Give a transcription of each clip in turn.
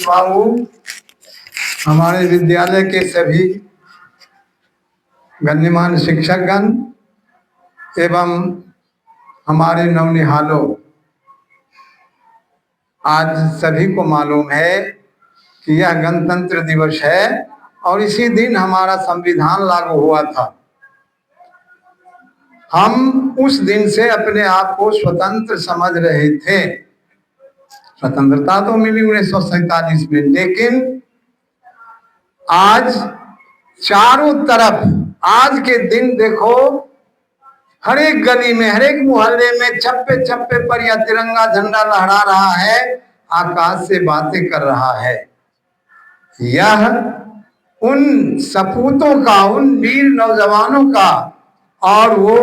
बाबू, हमारे विद्यालय के सभी गण्यमान्य शिक्षकगण एवं हमारे नवनिहालों, आज सभी को मालूम है कि यह गणतंत्र दिवस है और इसी दिन हमारा संविधान लागू हुआ था। हम उस दिन से अपने आप को स्वतंत्र समझ रहे थे। स्वतंत्रता तो मिली 1947 में, लेकिन आज चारों तरफ आज के दिन देखो, हर एक गली में, हर एक मोहल्ले में छप्पे छप्पे पर यह तिरंगा झंडा लहरा रहा है, आकाश से बातें कर रहा है। यह उन सपूतों का, उन वीर नौजवानों का और वो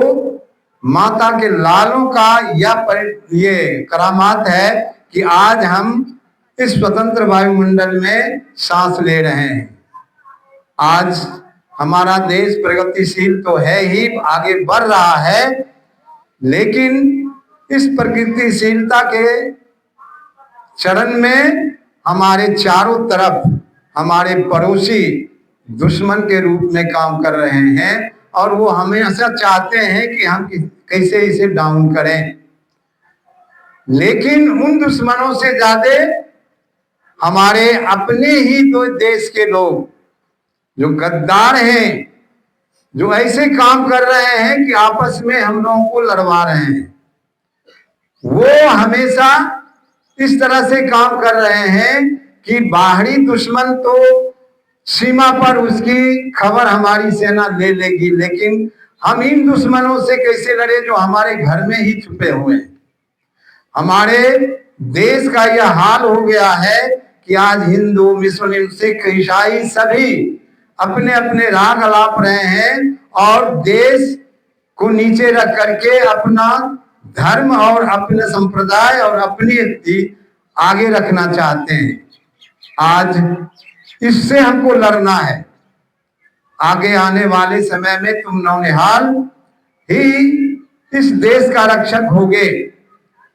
माता के लालों का ये करामात है कि आज हम इस स्वतंत्र वायुमंडल में सांस ले रहे हैं। आज हमारा देश प्रगतिशील तो है ही, आगे बढ़ रहा है, लेकिन इस प्रगतिशीलता के चरण में हमारे चारों तरफ हमारे पड़ोसी दुश्मन के रूप में काम कर रहे हैं और वो हमेशा चाहते हैं कि हम कैसे इसे डाउन करें। लेकिन उन दुश्मनों से ज्यादा हमारे अपने ही दो देश के लोग जो गद्दार हैं, जो ऐसे काम कर रहे हैं कि आपस में हम लोगों को लड़वा रहे हैं, वो हमेशा इस तरह से काम कर रहे हैं कि बाहरी दुश्मन तो सीमा पर उसकी खबर हमारी सेना ले लेगी, लेकिन हम इन दुश्मनों से कैसे लड़े जो हमारे घर में ही छुपे हुए हैं। हमारे देश का यह हाल हो गया है कि आज हिंदू, मुस्लिम, सिख, ईसाई सभी अपने अपने राग अलाप रहे हैं और देश को नीचे रख करके अपना धर्म और अपने संप्रदाय और अपनी आगे रखना चाहते हैं। आज इससे हमको लड़ना है। आगे आने वाले समय में तुम नौनिहाल ही इस देश का रक्षक होगे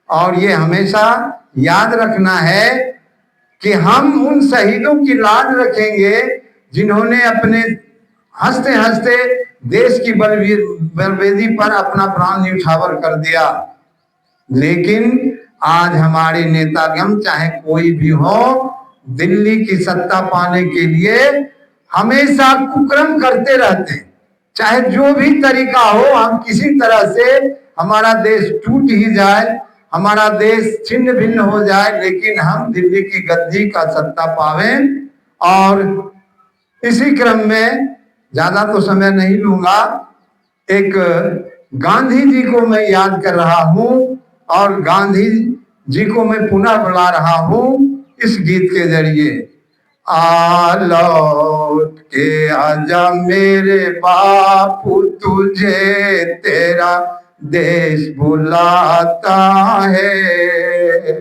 और ये हमेशा याद रखना है कि हम उन शहीदों की लाज रखेंगे जिन्होंने अपने हंसते हंसते देश की बलवेदी पर अपना प्राण न्यौछावर कर दिया। लेकिन आज हमारे नेतागण चाहे कोई भी हो, दिल्ली की सत्ता पाने के लिए हमेशा कुकर्म करते रहते हैं। चाहे जो भी तरीका हो, हम किसी तरह से हमारा देश टूट ही जाए, हमारा देश छिन्न भिन्न हो जाए, लेकिन हम दिल्ली की गद्दी का सत्ता पावें। और इसी क्रम में ज्यादा तो समय नहीं लूंगा, एक गांधी जी को मैं याद कर रहा हूं और गांधी जी को मैं पुनः बुला रहा हूं इस गीत के जरिए। आ लौट के आजा मेरे बापू, तुझे तेरा देश बुलाता है।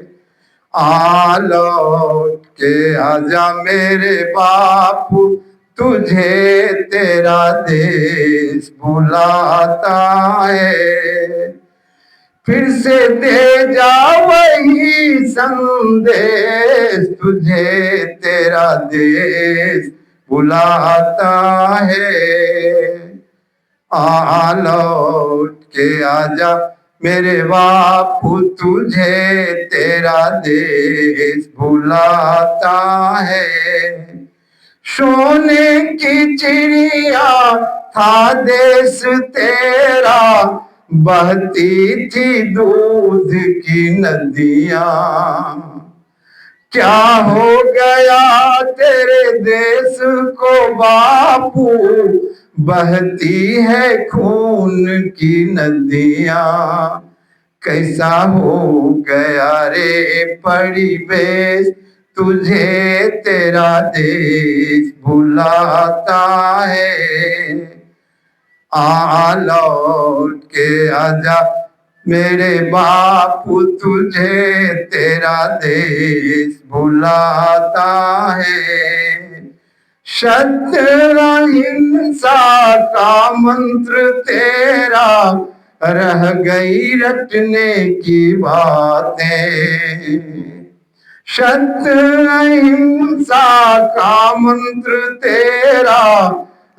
आ लौट के आजा मेरे बापू, तुझे तेरा देश बुलाता है। फिर से दे जा वही संदेश, तुझे तेरा देश बुलाता है। आ लौट के आजा मेरे बापू, तुझे तेरा देश बुलाता है। सोने की चिड़िया था देश तेरा, बहती थी दूध की नदियां। क्या हो गया तेरे देश को बापू, बहती है खून की नदियां। कैसा हो गया रे परिवेश, तुझे तेरा देश बुलाता है। आ लौट के आजा मेरे बापू, तुझे तेरा देश बुलाता है। सत्य अहिंसा का मंत्र तेरा, रह गई रटने की बातें। सत्य अहिंसा मंत्र तेरा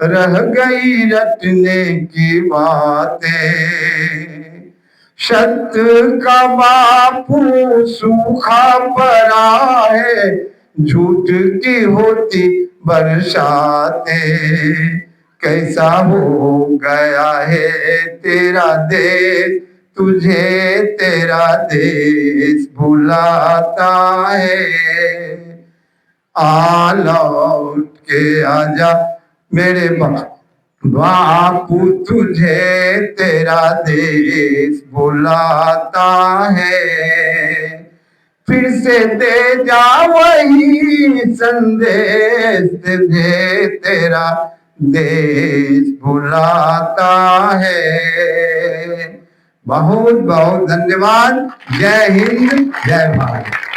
रह गई रटने की बातें। सत्य का बापू सूखा पड़ा है, झूठ की होती बरसातें। कैसा हो गया है तेरा देश, तुझे तेरा देश भुलाता है। आ लौट के आजा मेरे बापू, तुझे तेरा देश बुलाता है। फिर से दे जा वही संदेश, तुझे तेरा देश बुलाता है। बहुत बहुत धन्यवाद। जय हिंद, जय भारत।